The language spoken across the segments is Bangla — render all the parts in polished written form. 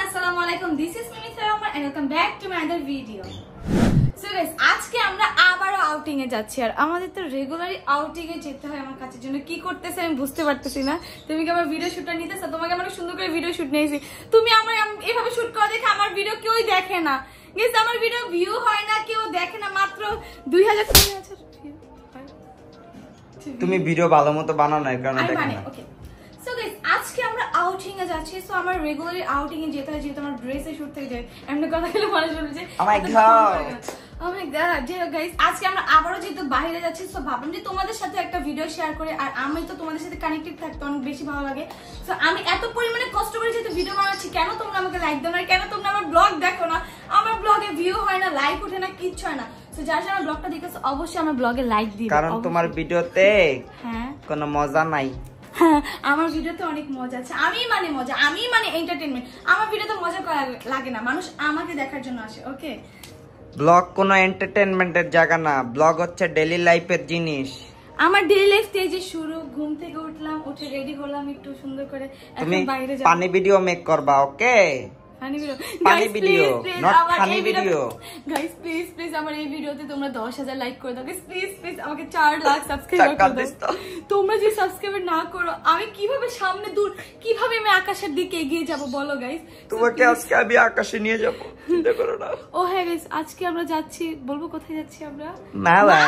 আসসালামু আলাইকুম, this is Mimi Salama and welcome back to my other video. So guys, আজকে আমরা আবারো আউটিং এ যাচ্ছি। আর আমাদের তো রেগুলারলি আউটিং এ যেতে হয়। আমার কাছের জন্য কি করতেছে আমি বুঝতে পারতেছি না। তুমি কি আমার ভিডিও শুটটা নিতেছ? তোমাকে আমার সুন্দর করে ভিডিও শুট নিয়েছি, তুমি আমার এভাবে শুট করা দেখে আমার ভিডিও কেউই দেখে না। গাইস, আমার ভিডিও ভিউ হয় না, কেউ দেখে না, মাত্র 2000 ভিউ হয়। তুমি ভিডিও ভালো মতো বানাও না, কারণ দেখে না। ওকে, সো গাইস, আজকে আমরা আউটিং এ যাচ্ছি। সো আমার রেগুলারলি আউটিং এ যেতে হয়, যেহেতু আমার ড্রেসে শুট থেকে যায়। এমনি কথা বলে মানুষ বলে যে ও মাই গড, ও মাই গড। যে গাইস, আজকে আমরা আবারো যেহেতু বাইরে যাচ্ছি, সো ভাবলাম যে তোমাদের সাথে একটা ভিডিও শেয়ার করে। আর আমি তো তোমাদের সাথে কানেক্টেড থাকতে অনেক বেশি ভালো লাগে। সো আমি এত পরিমাণে কষ্ট করে যেহেতু ভিডিও বানাচ্ছি, কেন তোমরা আমাকে লাইক দাও না, কেন তোমরা আমার ব্লগ দেখো না? আমার ব্লগে ভিউ হয় না, লাইক ওঠে না, কিচ্ছু হয় না। সো যারা যারা ব্লগটা দেখতেছো অবশ্যই আমার ব্লগে লাইক দিবে, কারণ তোমার ভিডিওতে কোনো মজা নাই। আমার ভিডিওতে অনেক মজা আছে। আমি মানে মজা, আমি মানে এন্টারটেইনমেন্ট। আমার ভিডিওতে মজা করা লাগে না, মানুষ আমাকে দেখার জন্য আসে। ওকে, ব্লগ কোনো এন্টারটেইনমেন্টের জায়গা না, ব্লগ হচ্ছে ডেইলি লাইফের জিনিস। আমার ডেইলি লাইফ স্টেজে শুরু। ঘুম থেকে উঠলাম, উঠে রেডি হলাম একটু সুন্দর করে, তুমি এখন বাইরে যাব। পানি ভিডিও মেক করবা, ওকে? পানি video, not funny video. Guys please please আমার এই ভিডিওতে তোমরা 10,000 লাইক করে দাও। গাইস প্লিজ প্লিজ আমাকে 4 লাখ সাবস্ক্রাইবার করে দাও। তোমরা যে সাবস্ক্রাইবার না করো, আমি কিভাবে সামনে দূর, কিভাবে আমি আকাশের দিকে এগিয়ে যাব বলো গাইস? তোমাকে আজকে আমি আকাশে নিয়ে যাব, চিন্তা করো না। ও হ্যাঁ গাইস, আজকে আমরা যাচ্ছি, বলবো কোথায় যাচ্ছি আমরা? মাওয়া।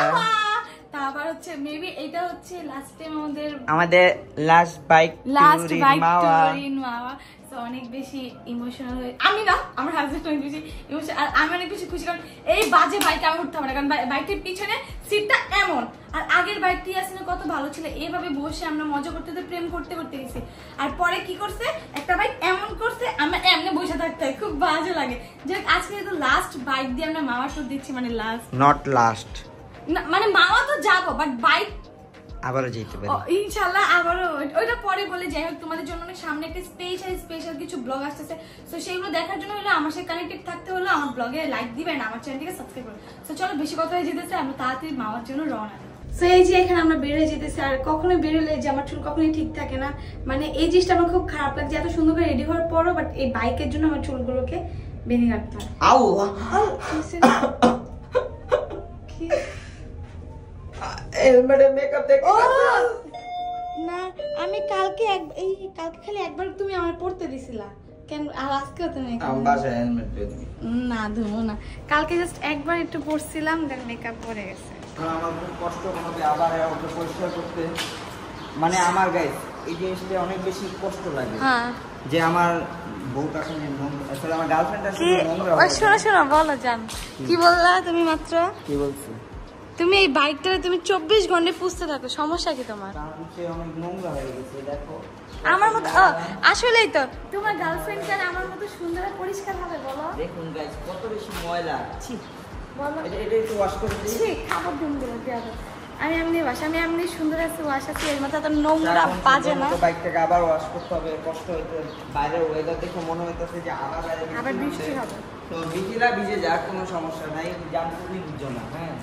তারপর হচ্ছে মেবি এটা হচ্ছে লাস্ট টাইম আমাদের লাস্ট বাইক ট্যুর ইন মাওয়া। অনেক বেশি ইমোশনাল হয়ে, আমি না, আমার হাজবেন্ড অনেক বেশি ইমোশনাল। আর আমি অনেক বেশি খুশি, কারণ এই বাজে বাইকে আমি উঠতে হবে না, কারণ বাইকটির পিছনে সিটটা এমন। আর আগের বাইকটি আসলে কত ভালো ছিল, এইভাবে বসে আমরা মজা করতে প্রেম করতে করতে গেছি। আর পরে কি করছে, একটা বাইক এমন করছে, আমরা এমনি বসে থাকতে হয়, খুব বাজে লাগে। যে আজকে তো লাস্ট বাইক দিয়ে আমরা মাওয়া ট্যুর দিচ্ছি, মানে লাস্ট নট লাস্ট, মানে মাওয়া তো যাবো, বাট বাইক আবারও যেতে পারি ইনশাআল্লাহ, আবারও। ওইটা পরে বলে, যাই হোক, তোমাদের জন্য অনেক সামনে একটা স্পেশাল কিছু ব্লগ আসতেছে। সো সেইগুলো দেখার জন্য হলে আমার সাথে কানেক্টেড থাকতে হলে আমার ব্লগে লাইক দিবেন, আমার চ্যানেলটিকে সাবস্ক্রাইব করবেন। সো চলো, বেশি কথা হয়ে যেতেছে, আমরা তাড়াতাড়ি মাওয়ার জন্য রওনা দিই। সো এই যে এখানে আমরা বের হয়ে যেতেছি। আর কখনোই বের হলে যে আমার চুল কখনোই ঠিক থাকে না, মানে এই জিনিসটা আমার খুব খারাপ লাগছে। এত সুন্দর করে রেডি হওয়ার পরও বাট এই বাইকের জন্য আমার চুলগুলোকে বেঁধে রাখতে হয়। না, আমি কালকে খালি একবার তুমি আমার পড়তে দিছিলা, কেন? আর আজকেও তুমি না ধুমো না, কালকে জাস্ট একবার একটু পড়ছিলাম, দেন মেকআপ পরে গেছে। আমার খুব কষ্ট হবে আবার ওটা পরিষ্কার করতে, মানে আমার গাইস এই জিনিসটা অনেক বেশি কষ্ট লাগে। হ্যাঁ, যে আমার বউটা শুনে আসলে আমার গার্লফ্রেন্ড আছে নোংরা। শোনো শোনো, বলো জান, কি বললা তুমি মাত্র? কি বলছি? তুমি এই বাইকটারে তুমি 24 ঘন্টা পুষতে থাকো, সমস্যা কি তোমার? অনেক নোংরা হয়ে গেছে, দেখো। আমার মতো আসলেই তো তোমার গার্লফ্রেন্ড আর আমার মতো সুন্দর আর পরিষ্কার হবে বলো? দেখুন গাইস, কত বেশি ময়লা। ছি বলো, এটা একটু ওয়াশ করে দিই। ছি, খাবার দিন দিও দেয়া। আমি এমনি বাসা, আমি এমনি সুন্দর আছে, ওয়াশ আছে, এর মতো তো নোংরা বাজে না। বাইকটাকে আবার ওয়াশ করতে হবে, কষ্ট হইতে। বাইরের ওয়েদার দেখে মনে হইতেছে যে আবার বৃষ্টি হবে। তো ভিজিলা ভিজে যাক, কোনো সমস্যা নাই, জান তুমি বুঝছো না। হ্যাঁ,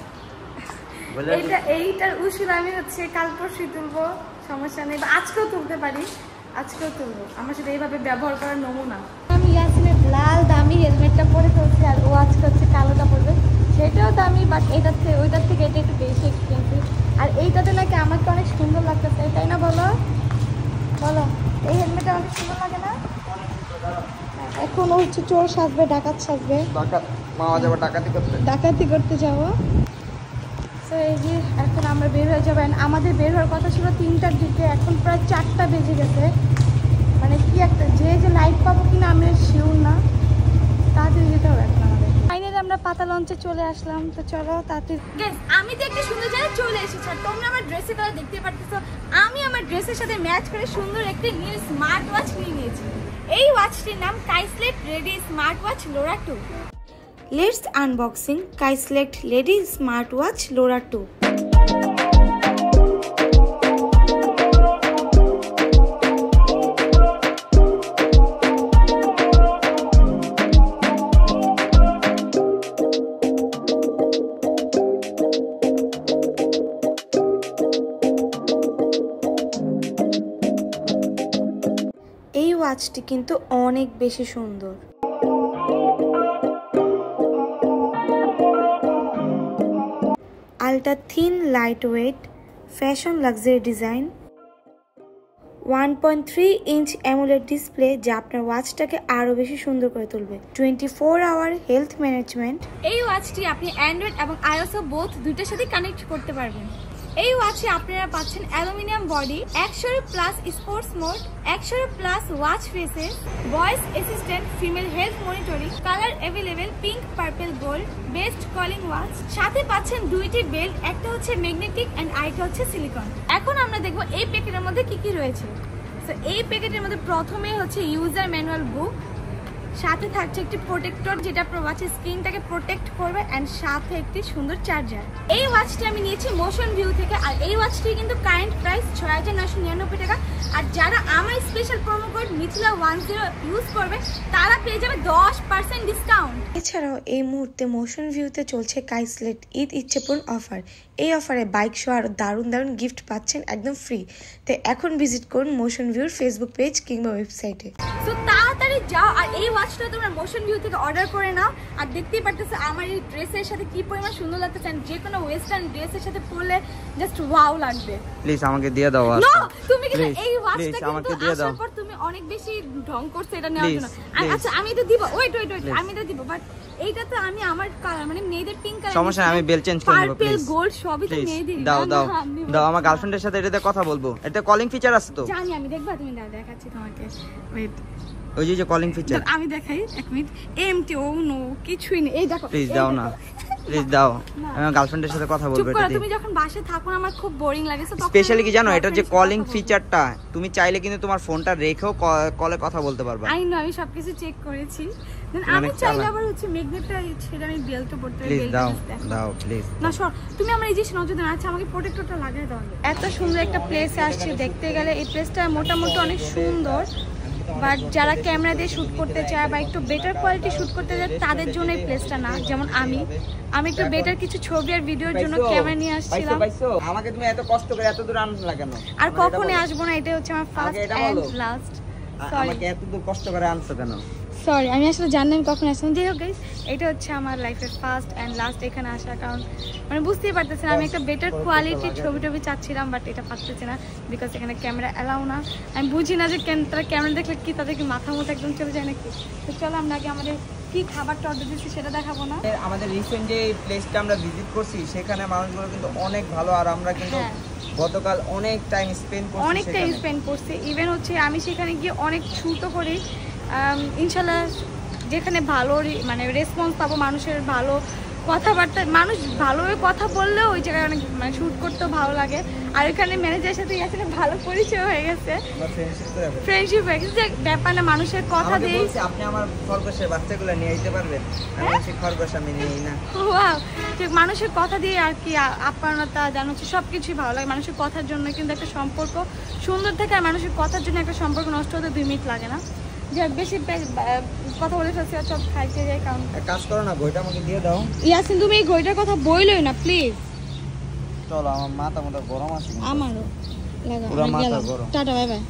এইটার উসুল আমি হচ্ছে কাল পরশু তুলবো, সমস্যা নেই, আজকেও তুলতে পারি, আজকেও তুলবো। আমার সাথে এইভাবে ব্যবহার করার নমুনা। আমি ইয়াসিনের লাল দামি হেলমেটটা পরে চলছি, আর ও আজকে হচ্ছে কালোটা পরবে, সেটাও দামি, বাট ওইটার থেকে এটা একটু বেশি এক্সপেন্সিভ। আর এইটাতে নাকি আমাকে অনেক সুন্দর লাগতেছে, তাই না? বলো বলো, এই হেলমেটটা অনেক সুন্দর লাগে না? এখন ও হচ্ছে চোর সাজবে, ডাকাত সাজবে, ডাকাতি করতে যাবো। তো এই যে এখন আমরা বের হয়ে যাবেন। আমাদের বের হওয়ার কথা ছিল 3টার দিকে, এখন প্রায় 4টা বেজে গেছে। মানে কি একটা যে লাইট পাবো কিনা আমি শিওর না, তাড়াতাড়ি যেতে হবে এখন আমাদের। ফাইনালি আমরা পাতা লঞ্চে চলে আসলাম। তো চলো তাড়াতাড়ি। আমি তো একটা সুন্দর জায়গায় চলে এসেছি, আর তোমরা আমার ড্রেসের কালার দেখতে পারতেছো। আমি আমার ড্রেসের সাথে ম্যাচ করে সুন্দর একটি নিউ স্মার্ট ওয়াচ নিয়ে নিয়েছি। এই ওয়াচটির নাম Kieslect ready smart watch Lora 2। Let's unboxing Kaiselect Lady Smartwatch LoRa 2. এই ওয়াচটি কিন্তু অনেক বেশি সুন্দর। Ultra thin light weight fashion luxury design, 1.3 inch AMOLED display যা আপনার ওয়াচটাকে আরও বেশি সুন্দর করে তুলবে, 24 আওয়ার হেলথ ম্যানেজমেন্ট। এই ওয়াচটি আপনি অ্যান্ড্রয়েড এবং আইওএস বোথ দুইটার সাথে কানেক্ট করতে পারবেন। এই ওয়াচে আপনারা পাচ্ছেন aluminium body, 100+ sports mode, 100+ watch faces, voice assistant, female health monitoring, colour available pink, purple, gold, best calling watch. সাথে পাচ্ছেন দুইটি বেল্ট, একটা হচ্ছে ম্যাগনেটিক এন্ড আরেকটা হচ্ছে সিলিকন। এখন আমরা দেখব এই প্যাকেটের মধ্যে কি কি রয়েছে। তো এই প্যাকেটের মধ্যে প্রথমেই হচ্ছে ইউজার ম্যানুয়াল বুক, সাথে থাকছে একটি প্রোটেক্টর যেটা আপনার ওয়াচের স্ক্রিনটাকে প্রোটেক্ট করবে এন্ড সাথে একটি সুন্দর চার্জার। এই ওয়াচটি আমি নিয়েছি মোশন ভিউ থেকে, আর এই ওয়াচটি কিন্তু কারেন্ট প্রাইস ৬,৯৯৯ টাকা। আর যারা আমার স্পেশাল প্রোমো কোড মিথিলা10 ইউজ করবে তারা পেয়ে যাবে 10% ডিসকাউন্ট। এছাড়াও এই মুহূর্তে মোশন ভিউতে চলছে কাইসলেট ঈদ ইচ্ছেপূরণ অফার। এই অফারে বাইক সহ আরও দারুণ দারুণ গিফট পাচ্ছেন একদম ফ্রি। তাই এখন ভিজিট করুন মোশন ভিউর ফেসবুক পেজ কিংবা ওয়েবসাইটে। তো তাড়াতাড়ি যাও আর এই ওয়াচটা তোমরা মোশন ভিউ থেকে অর্ডার করে নাও। আর দেখতেই পারতেছো আমার এই ড্রেসের সাথে কি পরিমাণ সুন্দর লাগতেছে, যে কোনো ওয়েস্টার্ন ড্রেসের সাথে পরলে জাস্ট ওয়াও লাগবে। প্লিজ আমাকে দিয়ে দাও। না তুমি কি এই ওয়াচটা কিন্তু আসার পর তুমি অনেক বেশি ঢং করছো এটা নেওয়ার জন্য। আচ্ছা আমি তো দিব, ওয়েট আমি তো দিব, বাট এইটা তো আমি আমার কালার মানে মেয়েদের পিঙ্ক কালার, সমস্যা আমি বেল চেঞ্জ করে নেব প্লিজ। পার্পল গোল্ড সবই তো মেয়েদের। দাও দাও দাও, আমার গার্লফ্রেন্ডের সাথে এটাতে কথা বলবো। এটা কলিং ফিচার আছে তো জানি আমি, দেখবা তুমি দেখাচ্ছি তোমাকে, ওয়েট ওই যে কলিং ফিচার আমি দেখাই এক মিনিট। এমটি ও নো কিছুই নেই, এই দেখো প্লিজ দাও না, প্লিজ দাও, আমি আমার গার্লফ্রেন্ডের সাথে কথা বলবো। এটা তুমি যখন বাসায় থাকো না আমার খুব বোরিং লাগে, তো স্পেশালি কি জানো, এটা যে কলিং ফিচারটা তুমি চাইলে কিন্তু তোমার ফোনটা রেখেও কলে কথা বলতে পারবা। আই নো, আমি সবকিছু চেক করেছি। দেন আমি চাইলে আবার হচ্ছে ম্যাগনেটটা ছেড়ে আমি বেল্টও পড়তে পারি। প্লিজ দাও দাও প্লিজ। না সর, তুমি আমার এই যে নজর দাও, আচ্ছা আমাকে প্রোটেক্টরটা লাগিয়ে দাও। এত সুন্দর একটা প্লেসে আসছি, দেখতে গেলে এই প্লেসটা মোটামুটি অনেক সুন্দর, বাট যারা ক্যামেরা দিয়ে শ্যুট করতে চায় বা একটু বেটার কোয়ালিটি শ্যুট করতে চায় তাদের জন্য এই প্লেসটা না। যেমন আমি একটু বেটার কিছু ছবি আর ভিডিওর জন্য ক্যামেরা নিয়ে আসছিলাম। আমাকে তুমি এত কষ্ট করে এত দূর আনতে লাগানো, আর কখনোই আসবো না, এটা হচ্ছে আমার ফার্স্ট এন্ড লাস্ট। আমাকে এত দূর কষ্ট করে আনছো কেন? সরি, আমি আসলে জানি না কখন আসলাম। যাই হোক গাইস, এটা হচ্ছে আমার লাইফের ফার্স্ট এন্ড লাস্ট এখানে আসা, কারণ মানে বুঝতেই পারতেছি না, আমি একটা বেটার কোয়ালিটির ছবি চাচ্ছিলাম, বাট এটা পাচ্ছি না বিকজ এখানে ক্যামেরা অ্যালাউ না। আমি বুঝি না যে তারা ক্যামেরা দেখলে কি তাদের কি মাথা মতো একদম চলে যায় নাকি। তো চলো আমরা আগে আমাদের কি খাবারটা অর্ডার দিচ্ছি সেটা দেখাবো না। আমাদের রিসেন্ট যে প্লেসটা আমরা ভিজিট করছি সেখানে মানুষগুলো কিন্তু অনেক ভালো, আর আমরা কিন্তু গতকাল অনেক টাইম স্পেন্ড করছি। ইভেন হচ্ছে আমি সেখানে গিয়ে অনেক শ্যুটও করি। ইনশাল্লাহ যেখানে ভালো মানে রেসপন্স পাবো, মানুষের ভালো কথাবার্তা, মানুষ ভালোভাবে কথা বললেও ওই জায়গায় অনেক মানে শ্যুট করতেও ভালো লাগে। আর এখানে ম্যানেজারের সাথে আসলে ভালো পরিচয় হয়ে গেছে, ফ্রেন্ডশিপ হয়ে গেছে। যে ব্যাপার না, মানুষের কথা দিয়ে আপনি আমার খরগোশের বাচ্চাগুলো নিয়ে যেতে পারবেন, আমি খরগোশ আমি নিই না। ওয়াও, ঠিক মানুষের কথা দিয়ে আর কি আপ্যায়নতা জানাচ্ছে, সব কিছুই ভালো লাগে। মানুষের কথার জন্য কিন্তু একটা সম্পর্ক সুন্দর থাকে, আর মানুষের কথার জন্য একটা সম্পর্ক নষ্ট হতে 2 মিনিট লাগে না। যে বেশি কথা বলে ফেলছি, সব খাইতে যাই। কারণ কাজ করো না, ঘড়িটা আমাকে দিয়ে দাও। ইয়াসিন তুমি এই ঘড়িটার কথা বইলই না প্লিজ। চলো, আমার মাথা গরম আছে। আমারও টাটা, বাই বাই।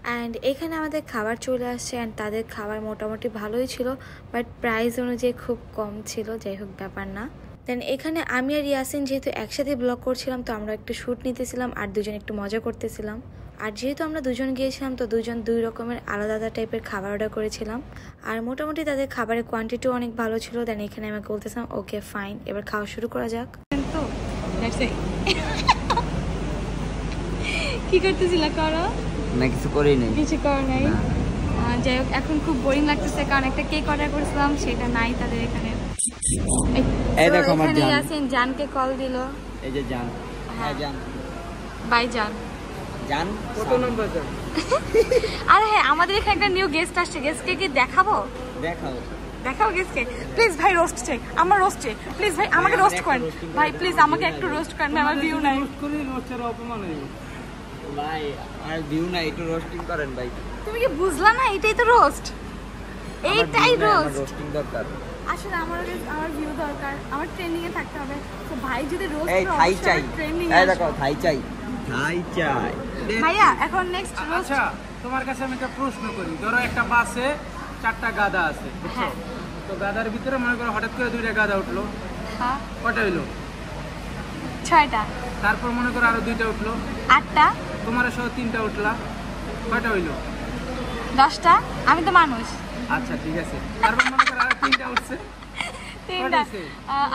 অ্যান্ড এখানে আমাদের খাবার চলে আসছে, অ্যান্ড তাদের খাবার মোটামুটি ভালোই ছিল, বাট প্রাইস অনুযায়ী খুব কম ছিল। যাই হোক, ব্যাপার না। দেন এখানে আমি আর ইয়াসিন যেহেতু একসাথে ব্লগ করছিলাম, তো আমরা একটু শ্যুট নিতেছিলাম আর দুজন একটু মজা করতেছিলাম। আর যেহেতু আমরা দুজন গিয়েছিলাম, তো দুজন 2 রকমের আলাদা আলাদা টাইপের খাবার অর্ডার করেছিলাম, আর মোটামুটি তাদের খাবারের কোয়ান্টিটিও অনেক ভালো ছিল। দেন এখানে আমাকে বলতেছিলাম ওকে ফাইন, এবার খাওয়া শুরু করা যাক। তো কি করতেছিল? করো না, কিছু করি নাই, কিছু করো নাই। যাই হোক, এখন খুব বোরিং লাগতেছে, কারণ একটা কেক অর্ডার করেছিলাম সেটা নাই তাদের এখানে। এই দেখো আমার জান, জানকে কল দিল। এই যে জান, হ্যাঁ জান, বাই জান। জান কত নম্বর জান? আরে হ্যাঁ, আমাদের এখানে একটা নিউ গেস্ট আসছে, গেস্টকে কি দেখাবো? দেখাও গেস্টকে। প্লিজ ভাই রোস্ট চাই, আমার রোস্ট চাই। প্লিজ ভাই আমাকে রোস্ট করেন, ভাই প্লিজ আমাকে একটু রোস্ট করেন, আমার ভিউ নাই। রোস্টের অপমান হইব ভাই, আর ভিউ নাই, একটু রোস্টিং করেন ভাই। তুমি কি বুঝলা না? এটাই তো রোস্ট, এইটাই রোস্ট। রোস্টিং দরকার আসলে আমার ভিউ দরকার, আমার ট্রেন্ডিং এ থাকতে হবে। তো ভাই যদি রোস্ট করে, এই থাই চাই, ট্রেন্ডিং এই দেখো থাই চাই, থাই চাই ভাইয়া। এখন নেক্সট রোস্ট। আচ্ছা, তোমার কাছে আমি একটা প্রশ্ন করি। ধরো একটা বাসে 4টা গাধা আছে, বুঝছো? তো গাধার ভিতরে মনে করো হঠাৎ করে 2টা গাধা উঠলো, হ্যাঁ কটা হইলো? 6টা। তারপর মনে করো আরো 2টা উঠলো, 8টা। তোমার সহ 3টা উঠলা, কয়টা হইলো? 10টা। আমি তো মানুষ। আচ্ছা ঠিক আছে, তারপর মনে করো আরো 3টা উঠছে, 3টা,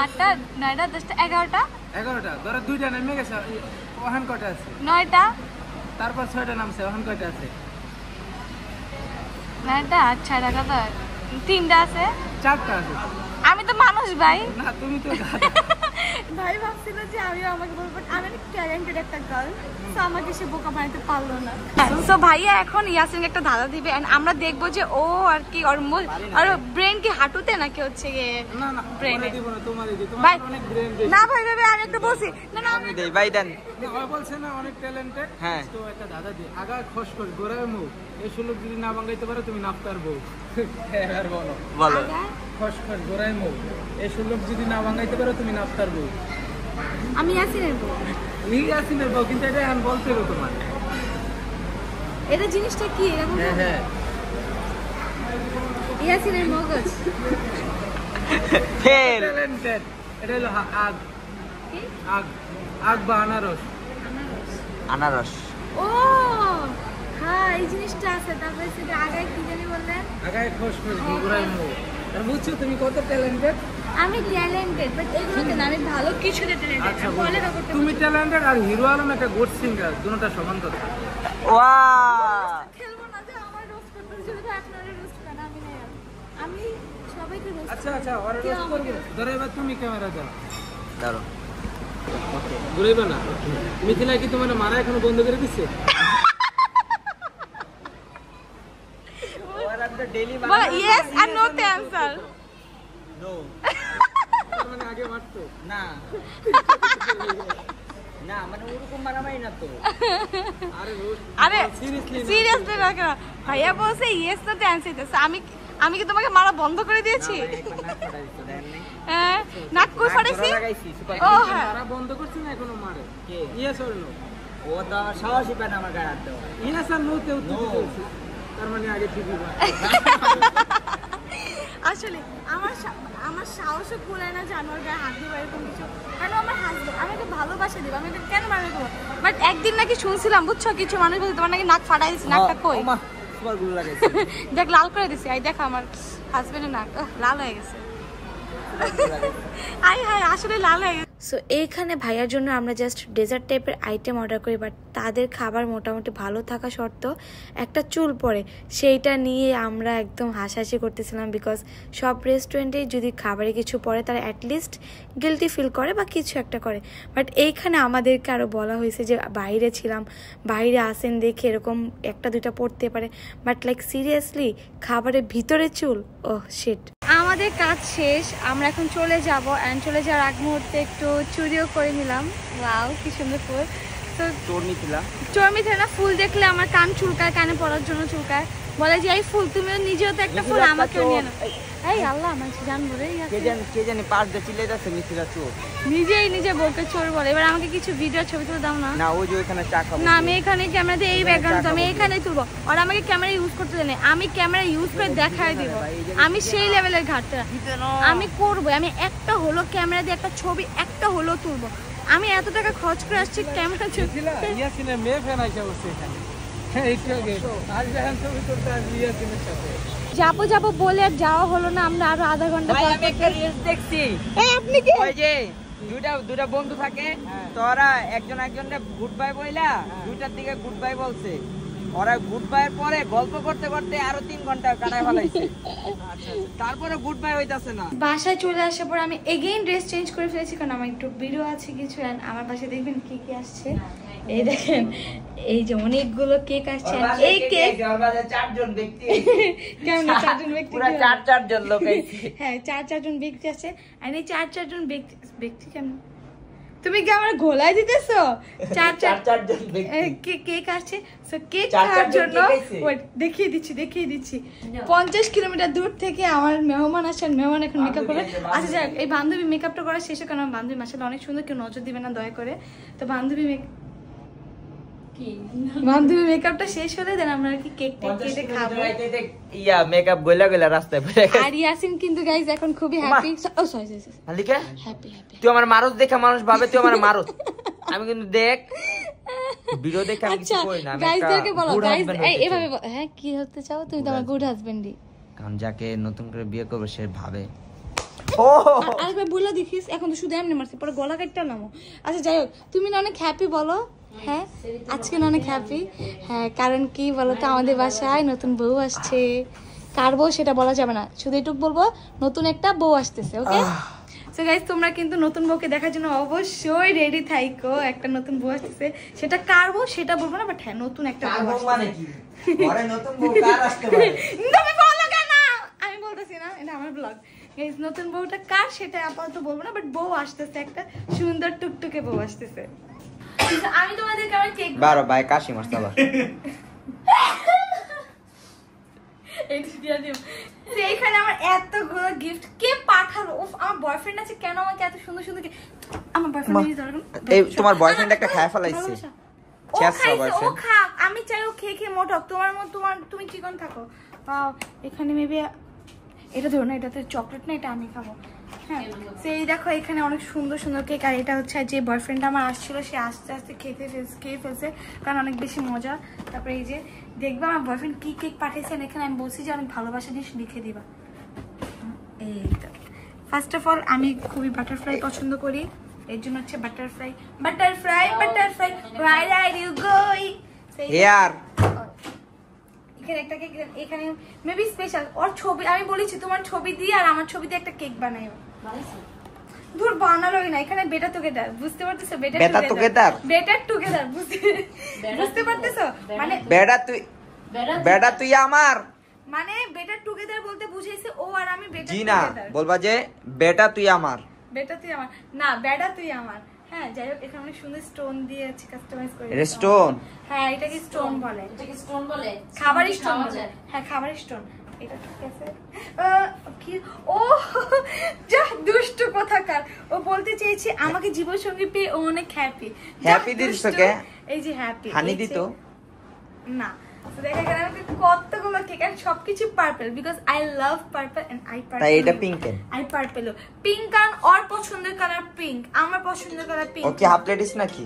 8টা, 9টা, 10টা, 11টা। 11টা। ধরো 2টা নেমে গেছে, ওখান কয়টা আছে? 9টা। তারপর 6টা নামছে, ওখান কয়টা আছে? 9টা, 6টা কত? 3টা আছে। 4টা আছে। আমি তো মানুষ ভাই। না তুমি তো ভাই ভাবছিল যে আমিও আমাকে বলবো আমি অনেক ট্যালেন্টেড একটা গার্ল, তো আমাকে সে বোকা বানাতে পারলো না। সো ভাইয়া এখন ইয়াসিনকে একটা ধাঁধা দিবে and আমরা দেখবো যে ও আর কি আর ব্রেন কি হাঁটুতে নাকি হচ্ছে গিয়ে না না ব্রেনে। দিব না, তোমারই দিই, ভাই তোমার অনেক ব্রেন বেশি। না ভাই ভাই আমি একটু বলছি না না আমি দেই ভাই দেন। ও বলছে না অনেক ট্যালেন্টেড। হ্যাঁ। তো একটা দাদা দি আগা খস খস গোরায় মুখ, এই সুলুক যদি না ভাঙাইতে পারো তুমি নাপতার বউ। এবার বলো বলো। খস খস গোরায় মুখ, এই সুলুক যদি না ভাঙাইতে পারো তুমি নাপতার বউ। আমি ইয়াসিনের বউ। ইয়াসিনের বউ, কিন্তু এটা এখন বলতে হবে তোমার। এটা জিনিসটা কি এরকম? হ্যাঁ হ্যাঁ, ইয়াসিনের মগজ। ফেল। ট্যালেন্টেড। এটা হলো আগ, কি? আগ, আগ বা আনারস। আনারস। ও হ্যাঁ এই জিনিসটা আছে। তারপরে সেটা আগে কি জানি বললেন? আগায় খস খস গোরায় মুখ। আর বুঝছো তুমি কত ট্যালেন্টেড? আমি ট্যালেন্টেড বাট এগুলোতে না, আমি ভালো কিছুতে ট্যালেন্টেড। আচ্ছা বলে বলো, করতে তুমি ট্যালেন্টেড আর হিরো আলম একটা গুড সিঙ্গার, দুটোটা সমান কথা। ওয়াও। খেলবো না যে আমার রোস্ট করতে যদি তো আপনারা রোস্ট করেন আমি না। আমি সবাইকে রোস্ট আচ্ছা আচ্ছা, ওরা রোস্ট করবো। ধরো এবার তুমি ক্যামেরা দাও। দাঁড়ো। ঘুরাইবে না। মিথিলা কি তোমার মারা এখনো বন্ধ করে দিচ্ছে? বলো ইয়েস আর নো তে আনসার। নো। মানে আগে মারতো না না, মানে ওরকম মারামারি না তো। আরে রোস্ট, আরে সিরিয়াসলি সিরিয়াসলি না কেন? ভাইয়া বলছে ইয়েস নো তে আনসার দিতেছে। আমি কি তোমাকে মারা বন্ধ করে দিয়েছি? হ্যাঁ নাক কই ফাটাইছি? ও হ্যাঁ মারা বন্ধ করছে না এখনো মারে? কে? Yes or no? ও তো আমার সাহসই পায় না আমার গায়ে হাত দেওয়া। ইয়েস আর নো তে উত্তর দিতে হচ্ছে। তার মানে আগে ঠিকই বল। আসলে আমার সাহসও কুলায় না জানোয়ার গায়ে হাত দিব এরকম কিছু। কেন আমার হাসবেন্ড আমাকে ভালোবাসা দিব, আমি এটা কেন মারা দেবো? বাট একদিন নাকি শুনছিলাম বুঝছো, কিছু মানুষ বলছে তোমার নাকি নাক ফাটাই দিচ্ছে। নাকটা কই? ওমা, সুপার গুলো লাগাইছে। দেখ লাল করে দিছি। আই দেখ আমার হাজবেন্ডের নাক লাল হয়ে গেছে। আই হাই আসলে লাল হয়ে গেছে। সো এইখানে ভাইয়ার জন্য আমরা জাস্ট ডেজার্ট টাইপের আইটেম অর্ডার করি, বাট তাদের খাবার মোটামুটি ভালো থাকা সত্ত্বেও একটা চুল পড়ে, সেইটা নিয়ে আমরা একদম হাসাহাসি করতেছিলাম। বিকজ সব রেস্টুরেন্টেই যদি খাবারে কিছু পড়ে তারা অ্যাটলিস্ট গিলটি ফিল করে বা কিছু একটা করে, বাট এইখানে আমাদেরকে আরও বলা হয়েছে যে বাইরে ছিলাম, বাইরে আসেন দেখে এরকম একটা দুইটা পড়তে পারে, বাট লাইক সিরিয়াসলি খাবারের ভিতরে চুল, ওহ শিট। আমাদের কাজ শেষ, আমরা এখন চলে যাব অ্যান্ড চলে যাওয়ার আগ মুহূর্তে একটু চুরিও করে নিলাম। ওয়াও কি সুন্দর ফুল। তো চর্মি থাকে না, ফুল দেখলে আমার কান চুলকায়, কানে পড়ার জন্য চুলকায়। বলে যে এই ফুল তুমিও নিজেও তো একটা ফুল, আমাকেও নিয়ে নাও। এই আল্লাহ আমার জানবো রে, কে জানি পাশ দিয়ে চিল্লে যাচ্ছে মিথিলা চোর। নিজে বউকে চোর বলে। এবার আমাকে কিছু ভিডিও ছবি তুলে দাও না। না ওই যে ওইখানে চা খাবো না আমি এখানে ক্যামেরা দিয়ে এই ব্যাকগ্রাউন্ড আমি এখানেই তুলবো, আর আমাকে ক্যামেরা ইউজ করতে দেয় না। আমি ক্যামেরা ইউজ করে দেখাই দিব, আমি সেই লেভেলের ঘাটতে আমি করবো। আমি একটা হলো ক্যামেরা দিয়ে একটা ছবি একটা হলো তুলবো। আমি এত টাকা খরচ করে আসছি ক্যামেরা ইয়াসিনের মেয়ে ফ্যান আইসা বসছে এখানে। হ্যাঁ একটু আগে আজ যখন ছবি তুলতে আসি ইয়াসিনের সাথে যাবো বলে আর যাওয়া হলো না। আমরা আরো আধা ঘন্টা ভাই পর আমি একটা রিলস দেখছি। এই আপনি কি ওই যে দুটা বন্ধু থাকে, তোরা একজনকে গুড বাই বইলা 2টার দিকে গুড বাই বলছে। ওরা গুড বাইয়ের পরে গল্প করতে করতে আরো 3 ঘন্টা কাটায় ফেলাইছে। তারপরে গুড বাই হইতাছে না। বাসায় চলে আসার পর আমি এগেইন ড্রেস চেঞ্জ করে ফেলেছি, কারণ আমার একটু ভিডিও আছে কিছু। and আমার পাশে দেখবেন কি কি আসছে। এই দেখেন এই যে অনেকগুলো কেক আসছে। এই কেক চারজন ব্যক্তি কেমন 4জন ব্যক্তি, পুরো 4 লোক আইছে। হ্যাঁ 4জন ব্যক্তি আছে। আর এই 4জন ব্যক্তি কেমন, তুমি কি আমার ঘোলাই দিতেছো? 4জন ব্যক্তি কেক আসছে। সো কেক খাওয়ার জন্য ওয়েট দেখিয়ে দিচ্ছি 50 কিলোমিটার দূর থেকে আমার মেহমান আসেন। মেহমান এখন মেকআপ করে। আচ্ছা যাক, এই বান্ধবী মেকআপটা করা শেষে, কারণ বান্ধবী মাসাল্লাহ অনেক সুন্দর, কেউ নজর দিবে না দয়া করে। তো বান্ধবী বান্ধবী মেকআপটা শেষ হলে দেন আমরা কি কেকটা কেটে খাবো। ইয়া মেকআপ গইলা গইলা রাস্তায় পড়ে গেছে। আর ইয়াসিন কিন্তু গাইস এখন খুবই হ্যাপি। ও সরি মালিকা হ্যাপি তুই আমার মারুত দেখা মানুষ ভাবে তুই আমার মারুত। আমি কিন্তু দেখ ভিডিও দেখে আমি কিছু কই না। আমি গাইসদেরকে বলো গাইস এইভাবে হ্যাঁ কি হতে চাও তুমি? তো আমার গুড হাজবেন্ডই। কারণ যাকে নতুন করে বিয়ে করবে সে ভাবে আরেকবার বলে দেখিস। এখন তো শুধু এমনি মারছি, পরে গলা কাটটা নামো। আচ্ছা যাই হোক, তুমি না অনেক হ্যাপি বলো? হ্যাঁ আজকে না অনেক হ্যাপি। হ্যাঁ কারণ কি বলো তো, আমাদের বাসায় নতুন বউ আসছে। কার বউ সেটা বলা যাবে না, শুধু এটুকু বলবো নতুন একটা বউ আসতেছে। ওকে সো গাইস তোমরা কিন্তু নতুন বউকে দেখার জন্য অবশ্যই রেডি থাইকো। একটা নতুন বউ আসতেছে, সেটা কার বউ সেটা বলবো না, বাট হ্যাঁ নতুন একটা বউ আসছে। মানে কি ঘরে নতুন বউ কার আসতে পারে? তুমি বলো কেন? আমি বলতেছি না, এটা আমার ব্লগ। গাইস নতুন বউটা কার সেটা আপাতত বলবো না, বাট বউ আসতেছে, একটা সুন্দর টুকটুকে বউ আসতেছে। আমি তোমাদেরকে আমার কেক বারো ভাই কাশি মাস্তাবা এইখানে আমার এতগুলো গিফট কে পাঠালো? আমার বয়ফ্রেন্ড আছে, কেন আমাকে এত সুন্দর সুন্দর আমার বয়ফ্রেন্ড এই তোমার বয়ফ্রেন্ড একটা খায় ফলাইছে। ও খাক, আমি চাই ও খেয়ে খেয়ে মোটক। তোমার মত তুমি চিকন থাকো। এখানে মেবি এটা ধরো না, এটাতে চকলেট না, এটা আমি খাবো। হ্যাঁ সেই দেখো এখানে অনেক সুন্দর সুন্দর কেক। আর এটা হচ্ছে যে বয়ফ্রেন্ড আমার আসছিল, সে আস্তে আস্তে খেয়ে ফেলছে, কারণ অনেক বেশি মজা। তারপরে এই যে দেখবে আমার বয়ফ্রেন্ড কি কেক পাঠিয়েছেন, এখানে আমি বলছি যে অনেক ভালোবাসা জিনিস লিখে দিবা। এই তো ফার্স্ট অফ অল আমি খুবই বাটারফ্লাই পছন্দ করি, এর জন্য হচ্ছে butterfly. Where are you going? Here এখানে একটা কেক, এখানে মেবি স্পেশাল ওর ছবি। আমি বলেছি তোমার ছবি দিয়ে আর আমার ছবি দিয়ে একটা কেক বানাইও। দূর বানালোই না, এখানে বেটার টুগেদার, বুঝতে পারতেছো? বেটার টুগেদার বুঝতে পারতেছো? মানে বেটা তুই আমার, মানে বেটার টুগেদার বলতে বুঝাইছে ও আর আমি বেটার জি না বলবা যে বেটা তুই আমার, বেটা তুই আমার না, বেটা তুই আমার। হ্যাঁ যাই হোক, এখানে অনেক সুন্দর স্টোন দিয়ে আছে, কাস্টমাইজ করে। এটা স্টোন? হ্যাঁ এটা কি স্টোন বলে? এটা কি স্টোন বলে? খাবারের স্টোন বলে। হ্যাঁ খাবারের স্টোন। এটা ঠিক আছে। কি ও যা দুষ্টু কোথাকার। ও বলতে চেয়েছে আমাকে জীবনসঙ্গী পেয়ে ও অনেক হ্যাপি। হ্যাপি দিস তোকে? এই যে হ্যাপি হানি দিত না। তো দেখা গেল আমাকে কতগুলো কেক, আর সবকিছু purple, because I love purple and I purple. তাই এটা পিঙ্ক কেন? আই পার্পল পিঙ্ক, কারণ ওর পছন্দের কালার পিঙ্ক, আমার পছন্দের কালার পিঙ্ক। ওকে হাফ লেডিস নাকি?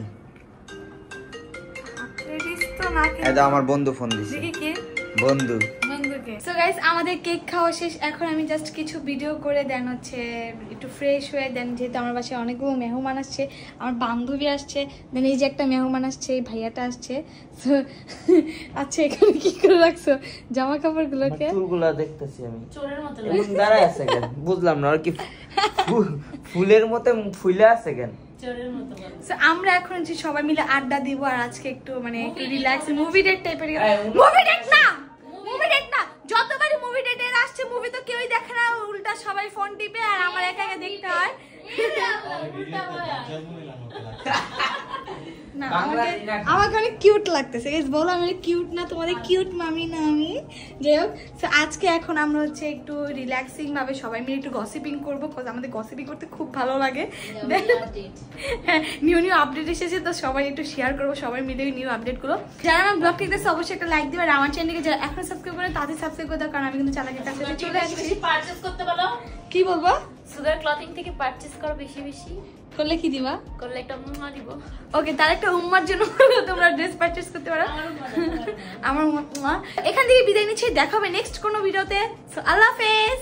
লেডিস তো না। এটা আমার বন্ধু ফোন দিছে। দেখি কে বন্ধু? বন্ধুকে। সো গাইস আমাদের কেক খাওয়া শেষ, এখন আমি জাস্ট কিছু ভিডিও করে দেন হচ্ছে একটু ফ্রেশ হয়ে দেন, যেহেতু আমার বাসায় অনেকগুলো মেহমান আসছে, আমার বান্ধবী আসছে, দেন এই যে একটা মেহমান আসছে, এই ভাইয়াটা আসছে। সো আচ্ছা এখানে কি করে রাখছো জামা কাপড়গুলোকে? চুলগুলা দেখতেছি আমি চোরের মতো এমন দাঁড়ায় আছে কেন বুঝলাম না, আর কি ফুলের মতো ফুলে আছে কেন? চোরের মতো। সো আমরা এখন যে সবাই মিলে আড্ডা দিব, আর আজকে একটু মানে একটু রিল্যাক্স মুভি ডেট টাইপের। মুভি ডেট না, মুভি ডেট না, যতবারই মুভি ডেটে আসছে মুভি তো কেউই দেখে না, উল্টা সবাই ফোন টিপে আর আমার একা একা দেখতে হয়। না আমাকে অনেক কিউট লাগতেছে। বলো আমি কিউট না? তোমাদের কিউট মামি না আমি? যাই হোক আজকে এখন আমরা হচ্ছে একটু রিল্যাক্সিং ভাবে সবাই মিলে একটু গসিপিং করবো, আমাদের গসিপিং করতে খুব ভালো লাগে। হ্যাঁ নিউ আপডেট এসেছে, তো সবাই একটু শেয়ার করবো, সবাই মিলে নিউ আপডেট গুলো। যারা আমার ব্লগ দেখতেছে অবশ্যই একটা লাইক দিবে, আর আমার চ্যানেলকে যারা এখন সাবস্ক্রাইব করে তাদের সাবস্ক্রাইব করে দাও, কারণ আমি কিন্তু চালাকের কাছে চলে আসছি। পারচেজ করতে বলো। কি বলবো? সুগার ক্লথিং থেকে পারচেজ করো বেশি বেশি করলে কি দিবা? করলে একটা মুম্মা দিব। ওকে তার একটা উম্মার জন্য তোমরা ড্রেস পারচেজ করতে পারো। আমার উম্মা। এখান থেকে বিদায় নিচ্ছি, দেখা হবে নেক্সট কোনো ভিডিওতে। সো আল্লাহ হাফেজ।